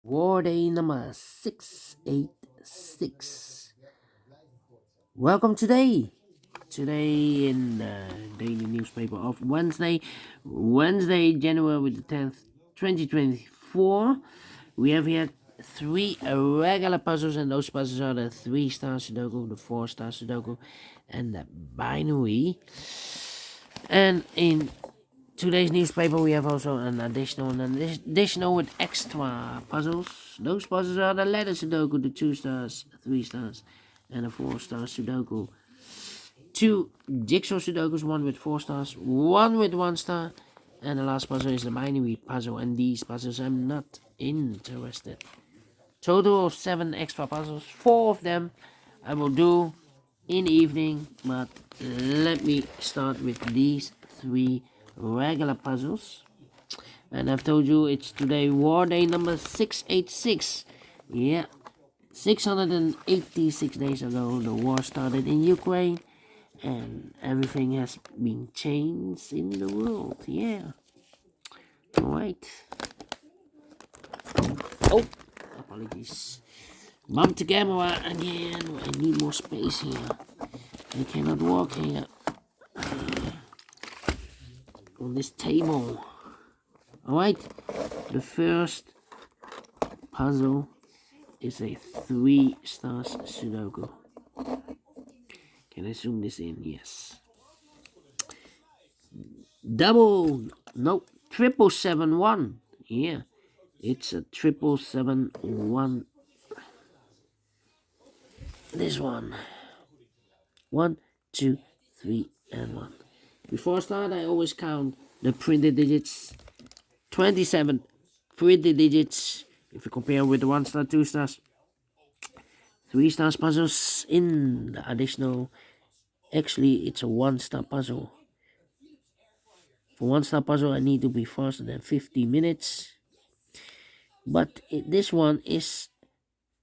War Day number 686. Welcome today. Today in the daily newspaper of Wednesday, January the 10th, 2024. We have here three regular puzzles, and those puzzles are the 3-star Sudoku, the 4-star Sudoku, and the binary. And in today's newspaper, we have also an additional with extra puzzles. Those puzzles are the letter Sudoku, the 2 stars, 3 stars, and a 4-star Sudoku. Two jigsaw Sudokus, one with 4 stars, one with 1 star, and the last puzzle is the binary puzzle. And these puzzles I'm not interested. Total of 7 extra puzzles. 4 of them I will do in the evening, but let me start with these 3 regular puzzles. And I've told you it's today War Day number 686. Yeah, 686 days ago the war started in Ukraine, and everything has been changed in the world. Yeah. Alright. Oh, apologies. Bumped the camera again. I need more space here. I cannot walk here on this table. Alright, the first puzzle is a 3 stars Sudoku. Can I zoom this in? Yes. Triple 771. Yeah, it's a 771. This one. 1, 2, 3, and 1. Before I start, I always count the printed digits. 27 printed digits. If you compare with the 1 star, 2 stars, 3 stars puzzles in the additional. Actually, it's a 1 star puzzle. For 1 star puzzle, I need to be faster than 50 minutes. But this one is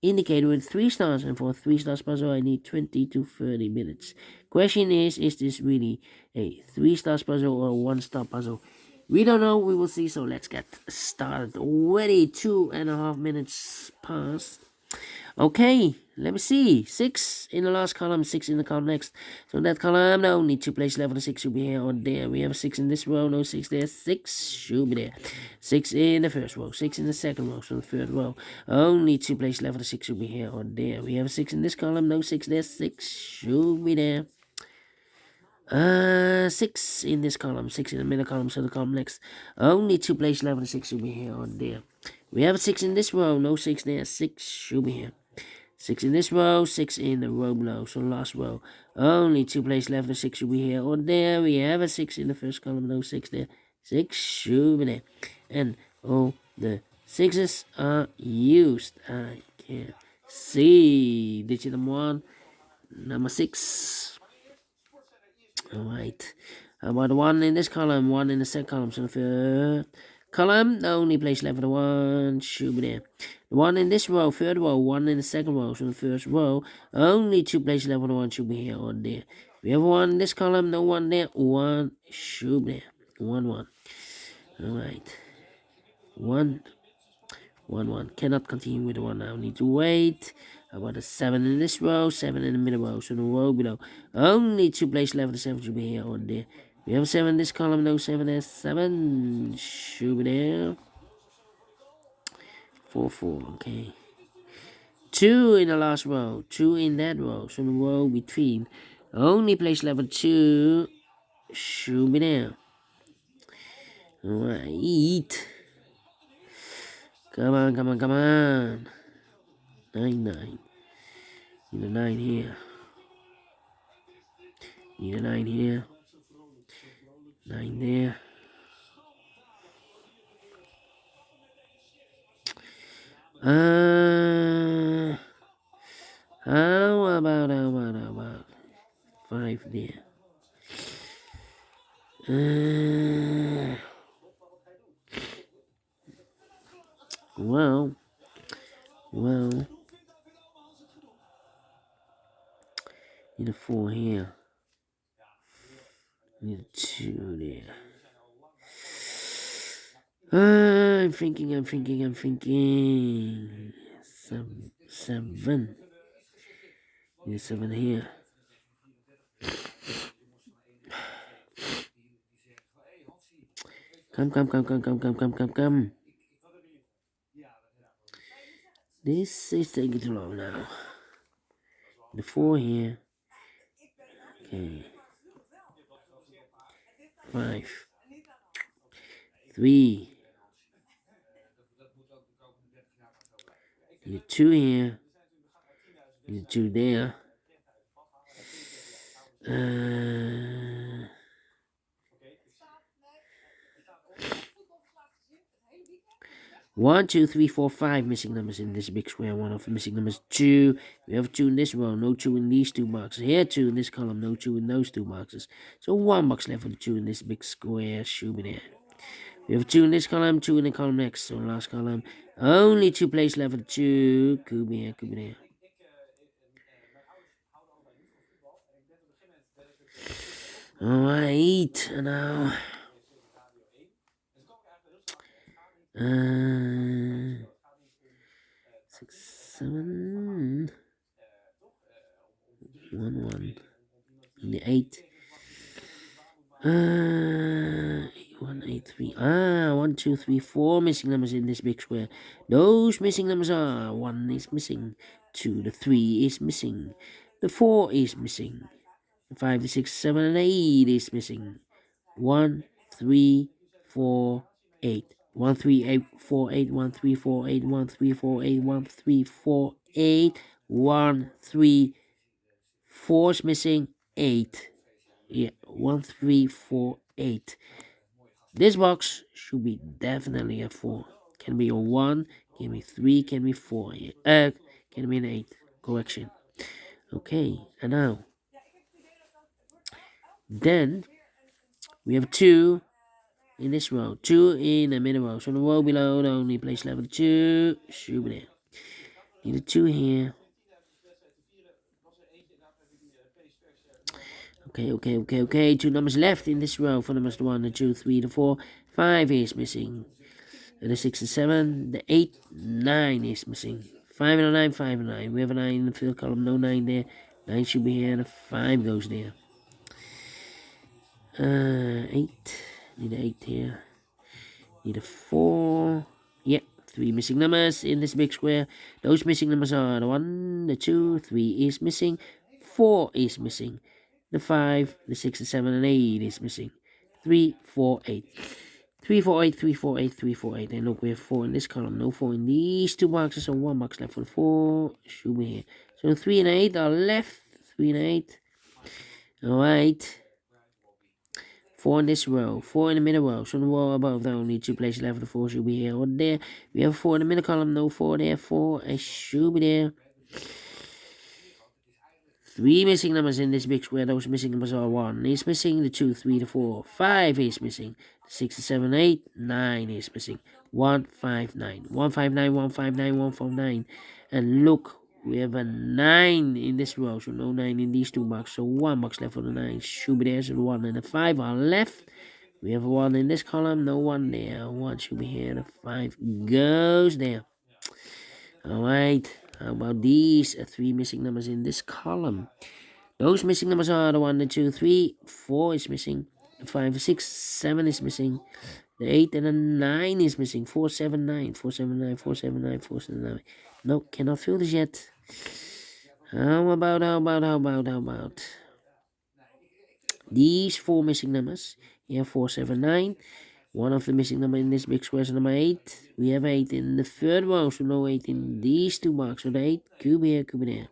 indicated with 3 stars, and for a 3 stars puzzle, I need 20 to 30 minutes. Question is this really a 3 stars puzzle or a 1 star puzzle? We don't know, we will see, so let's get started. Already 2.5 minutes past. Okay, let me see. 6 in the last column, 6 in the column next. So that column, no need to place level 6 should be here or there. We have a 6 in this row, no 6 there. 6 should be there. 6 in the first row, 6 in the second row, so the third row. Only to place level 6 should be here or there. We have a 6 in this column, no 6 there. 6 should be there. 6 in this column, 6 in the middle column, so the column next. Only to place level 6 should be here or there. We have a 6 in this row, no 6 there. 6 should be here. 6 in this row, 6 in the row below, so last row. Only 2 place left, the 6 should be here or there. We have a 6 in the first column, no 6 there. 6 should be there. And all the 6s are used. I can see. Digit number 1, number 6. Alright. How about 1 in this column, 1 in the second column, so the third column, the only place left for the 1 should be there. The 1 in this row, third row, 1 in the second row, so the first row, only 2 places left for the 1 should be here or there. We have 1 in this column, no 1 there, 1 should be there. 1, 1. Alright. 1, 1, 1. Cannot continue with the 1 now. Need to wait. How about a 7 in this row, 7 in the middle row, so the row below. Only 2 places left for the 7 should be here or there. We have 7 in this column, no 7 there, 7 should be there. 4, 4, okay. 2 in the last row, 2 in that row, so the row between. Only place level 2 should be there. Alright. Come on, come on, come on. 9, 9. Need a 9 here. Need a 9 here. 9 there. How about 5 there? Well, need a 4 here. Need a 2 there. I'm thinking. Seven. Need 7 here. Come. This is taking too long now. The 4 here. Okay. 5. 3. Need 2 here. Need 2 there. 1, 2, 3, 4, 5 missing numbers in this big square. One of the missing numbers 2. We have 2 in this row, no 2 in these 2 boxes. Here 2 in this column, no 2 in those 2 boxes. So 1 box left for the 2 in this big square. Should be there. We have 2 in this column, 2 in the column next. So last column, only 2 places left for the 2. Could be there. Alright, now. 6, 7. 1. In the 8. 1, 8, 3. 1, 2, 3, 4 missing numbers in this big square. Those missing numbers are 1 is missing, 2, the 3 is missing, the 4 is missing, the 5, the 6, 7, and 8 is missing. 1, 3, 4, 8. 1, 3, 8, 4, 8. 1, 3, 4, 8. 1, 3, 4, 8. 1, 3, 4, 8. 1, 3, 4 is missing. 8. Yeah, 1, 3, 4, 8. This box should be definitely a 4. Can be a 1, can be 3, can be 4. Can be an 8. Correction. Okay, and now. Then we have 2 in this row. 2 in the middle row. So the row below, the only place level 2 should be there. Need a 2 here. Okay. 2 numbers left in this row for numbers 1, the 2, 3, the 4. 5 is missing. And the 6 and 7. The 8, 9 is missing. 5 and a 9, 5 and 9. We have a 9 in the field column, no 9 there. 9 should be here, and a 5 goes there. 8. Need an 8 here. Need a 4. Yep, 3 missing numbers in this big square. Those missing numbers are the 1, the 2, 3 is missing. 4 is missing. The 5, the 6, the 7, and 8 is missing. 3, 4, 8. 3, 4, 8, 3, 4, 8, 3, 4, 8. And look, we have 4 in this column, no 4 in these 2 boxes, so 1 box left for the 4. Should be here. So 3 and 8 are left. 3 and 8. Alright. 4 in this row. 4 in the middle row. So the row above, there only 2 places left for the 4 should be here or there. We have 4 in the middle column, no 4 there. 4 should be there. 3 missing numbers in this big square. Those missing numbers are 1 is missing, the 2, 3, the 4, 5 is missing, the 6, the 7, 8, 9 is missing. 1, 5, 9. 1, 5, 9, 1, 5, 9, 1, 4, 9. And look, we have a 9 in this row, so no 9 in these 2 boxes. So 1 box left for the 9 should be there. So the 1 and the 5 are left. We have a 1 in this column, no 1 there. 1 should be here, the 5 goes there. Alright, how about these 3 missing numbers in this column? Those missing numbers are the 1, the 2, 3, 4 is missing, the 5, 6, 7 is missing, the 8 and the 9 is missing. 4, 7, 9, 4, 7, 9, 4, 7, 9, 4, 7, 9. No, cannot fill this yet. How about these 4 missing numbers? Here, 4, 7, 9. One of the missing number in this big square is number 8. We have 8 in the third row, so no 8 in these 2 boxes. So the 8 could be here.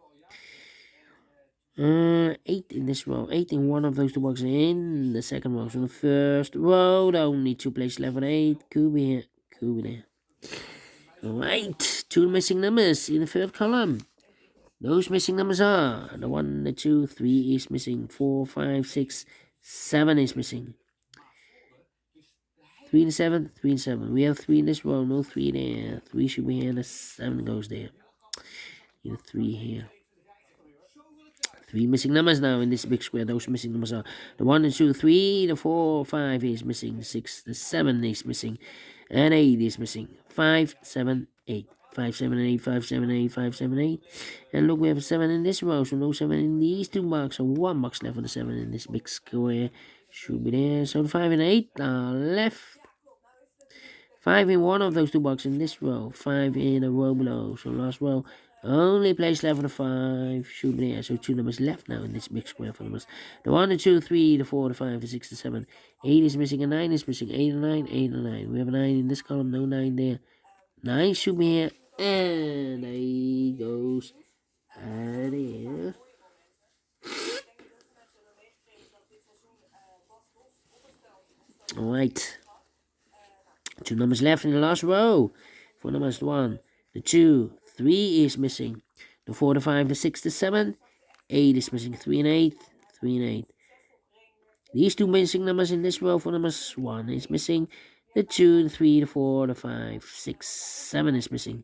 8 in this row. 8 in one of those 2 boxes in the second row. So the first row, the only 2 places left for 8 could be here. Alright, 2 missing numbers in the third column. Those missing numbers are the 1, the 2, 3 is missing. 4, 5, 6, 7 is missing. 3 and 7, 3 and 7. We have 3 in this row, no 3 there. 3 should be here, and the 7 goes there. Need a 3 here. 3 missing numbers now in this big square. Those missing numbers are the 1, the 2, 3, the 4, 5 is missing. The 6, the 7 is missing. And 8 is missing. 5, 7, 8. 5, 7, 8, 5, 7, 8, 5, 7, 8. And look, we have a 7 in this row, so no 7 in these two boxes. So 1 box left for the 7 in this big square. Should be there. So the 5 and 8 are left. 5 in one of those two boxes in this row. 5 in a row below. So last row. Only place left for the 5 should be there. So 2 numbers left now in this big square for numbers. The 1, the 2, 3, the 4, the 5, the 6, the 7. 8 is missing, and 9 is missing. 8 and 9, 8 and 9. We have a 9 in this column, no 9 there. 9 should be here. And there he goes. And here. Alright. 2 numbers left in the last row. 4 numbers, the 1, the 2, 3 is missing. The 4, the 5, the 6, the 7. 8 is missing. 3 and 8, 3 and 8. These two missing numbers in this row for numbers 1 is missing. The 2, the 3, the 4, the 5, 6, 7 is missing.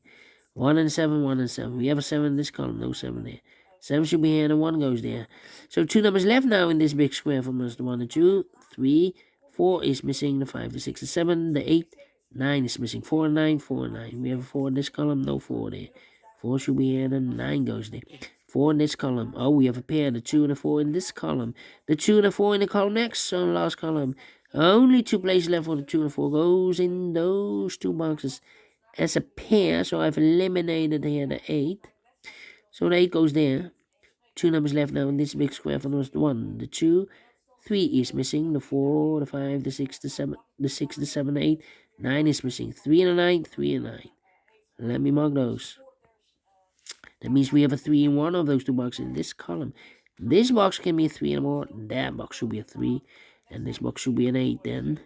1 and 7, 1 and 7. We have a 7 in this column, no 7 there. 7 should be here and a 1 goes there. So 2 numbers left now in this big square for numbers 1 and 2, 3, 4 is missing. The 5, the 6, the 7, the 8, 9 is missing. 4 and 9, 4 and 9. We have a 4 in this column, no 4 there. 4 should be here and a 9 goes there. 4 in this column. Oh, we have a pair, the 2 and the 4 in this column. The 2 and the 4 in the column next, so the last column. Only 2 places left for the 2 and 4 goes in those two boxes as a pair. So I've eliminated here the 8. So the 8 goes there. 2 numbers left now in this big square for the 1. The 2, 3 is missing. The 4, the 5, the 6, the 7, the 6, the 7, the 8. 9 is missing. 3 and a 9, 3 and 9. Let me mark those. That means we have a 3 in one of those two boxes in this column. This box can be a 3 and more. That box should be a 3. And this box should be an 8 then.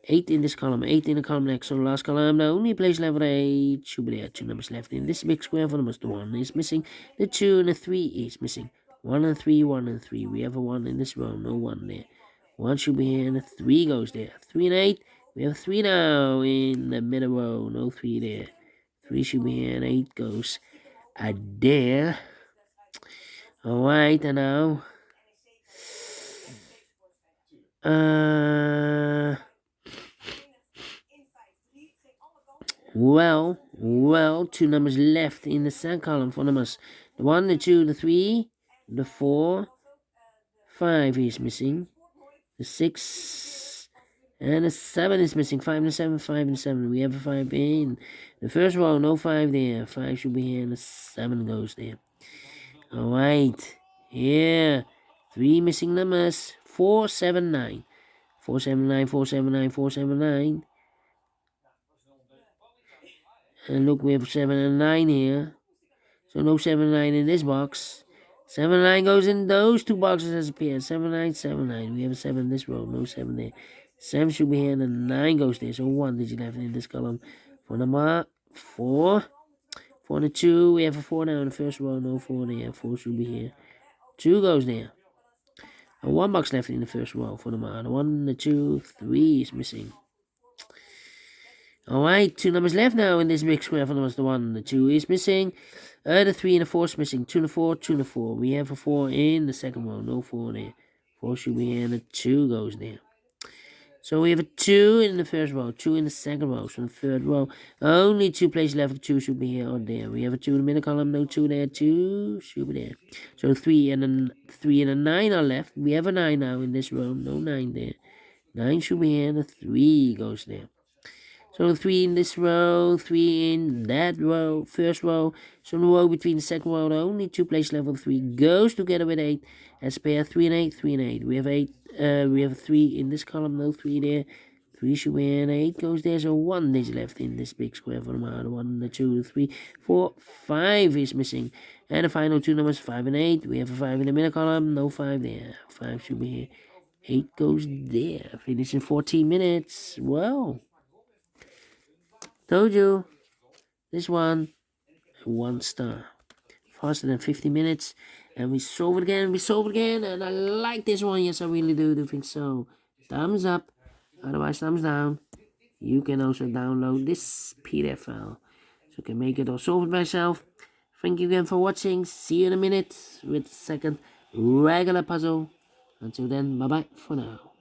8 in this column. 8 in the column next. So the last column, the only place left for the 8 should be there. 2 numbers left in this big square for numbers. The 1 is missing. The 2 and the 3 is missing. 1 and 3, 1 and 3. We have a 1 in this row. No 1 there. 1 should be here and the 3 goes there. 3 and 8. We have 3 now in the middle row. No 3 there. 3 should be here and 8 goes there. Alright, and now well, 2 numbers left in the second column for numbers. The 1, the 2, the 3, the 4, 5 is missing. The 6 and the 7 is missing. 5 and the 7, 5 and 7. We have a 5 in the first row, no 5 there. 5 should be here and the 7 goes there. Alright, here, 3 missing numbers. 4, 7, 9. 4, 7, 9, 4, 7, 9, 4, 7, 9. And look, we have 7 and 9 here. So no 7 and 9 in this box. 7 and 9 goes in those two boxes as a pair. 7, 9, 7, 9. We have a 7 in this row, no 7 there. 7 should be here and the 9 goes there. So 1 digit left in this column. For number 4. 4 and a 2. We have a 4 now in the first row, no 4 there. 4 should be here. 2 goes there. And 1 box left in the first row for number 1, the 2, 3 is missing. Alright, 2 numbers left now in this big square for numbers. The 1, the 2 is missing. The 3 and the 4 is missing. 2 and the 4, 2 and the 4. We have a 4 in the second row, no 4 there. 4 should be here and the 2 goes there. So we have a 2 in the first row, 2 in the second row. So in the third row, only 2 places left. The 2 should be here or there. We have a 2 in the middle column, no 2 there. 2 should be there. So 3 and a 9 are left. We have a 9 now in this row, no 9 there. 9 should be here and the 3 goes there. So 3 in this row, 3 in that row, first row. So the row between the second row, only 2 places left. 3 goes together with 8 as a pair. 3 and 8, 3 and 8. We have 8. We have 3 in this column, no 3 there. 3 should be and 8 goes there. So 1 digit left in this big square for the model. 1, the 2, 3, 4, 5 is missing. And the final 2 numbers, 5 and 8. We have a 5 in the middle column, no 5 there. 5 should be here. 8 goes there. Finish in 14 minutes. Well, told you. This one star. Faster than 50 minutes. And we solve it again, and I like this one. Yes, I really do think so. Thumbs up, otherwise thumbs down. You can also download this PDF file, so you can make it or solve it myself. Thank you again for watching. See you in a minute with the second regular puzzle. Until then, bye-bye for now.